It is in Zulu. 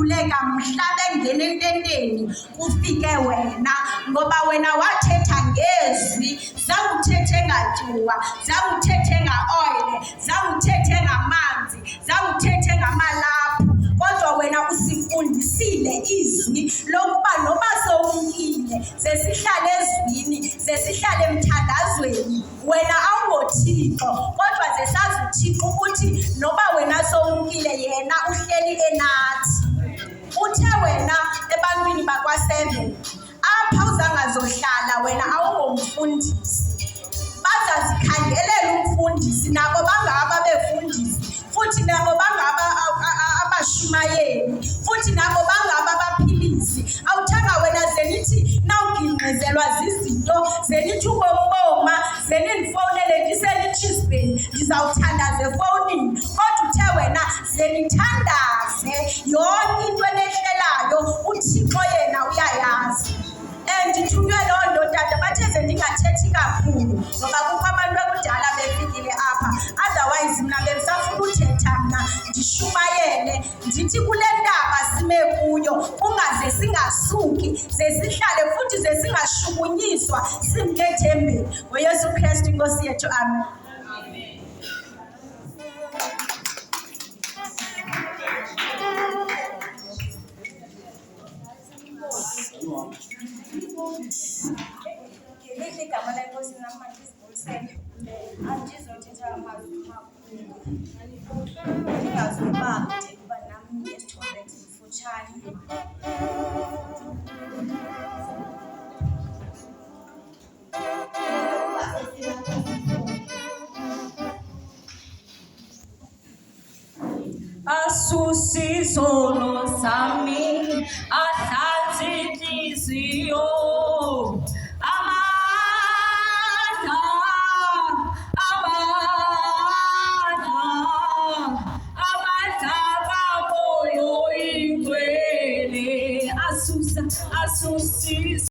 bakhululeka mhla bengena ententeni kufike wena, ngoba wena wathetha ngezwi, zawuthethe ngatyuwa, zawuthethe nga-oil, zawuthethe ngamanzi, zawuthethe ngamalaphu. Kodwa wena usifundisile izwi lokuba noba sowumkile sesihlale ezwini, sesihlale emthandazweni, wena awungoThixo, kodwa zesazi uThixo ukuthi noba wena sowumkile yena uhleli enathi. Uthe wena ebantwini bakwa-7 apha uzangazohlala wena awungomfundisi, bazazikhangelela umfundisi, nabo bangaba befundisi, futhi nabo bangaba abashumayeli, futhi nabo bangaba abaphilisi. Awuthanga wena zenithi nawugingqizelwa zizinto, zenithi ubomboma, zenindifowunele ndiseni-Chisbane ndizawuthandaza efowunini, kodwa uthe wena zenithandaze yonke into enehlelayo, uThixo yena uyayazi. Ndithunywe loo nto tata, bathe ndingathethi kakhulu ngoba kukho abantu ekudala befikile apha, otherwise mna bendisafuna uthetha mna ndishumayele ndithi kule ntaba sime kuyo kungaze singasuki, ze sihlale futhi ze singashukunyiswa, simke ethembeni. NgoYesu Kristu inkosi yethu, amen. Ngelihle igama lenkosi namanje sibulisele, andizothetha amazwi makhulu, ndingazuba kude kuba nami ngesithombe esimfutshane. Asusisono sami, ahlanze inhliziyo, amandla kamoyo ingcwele, asusa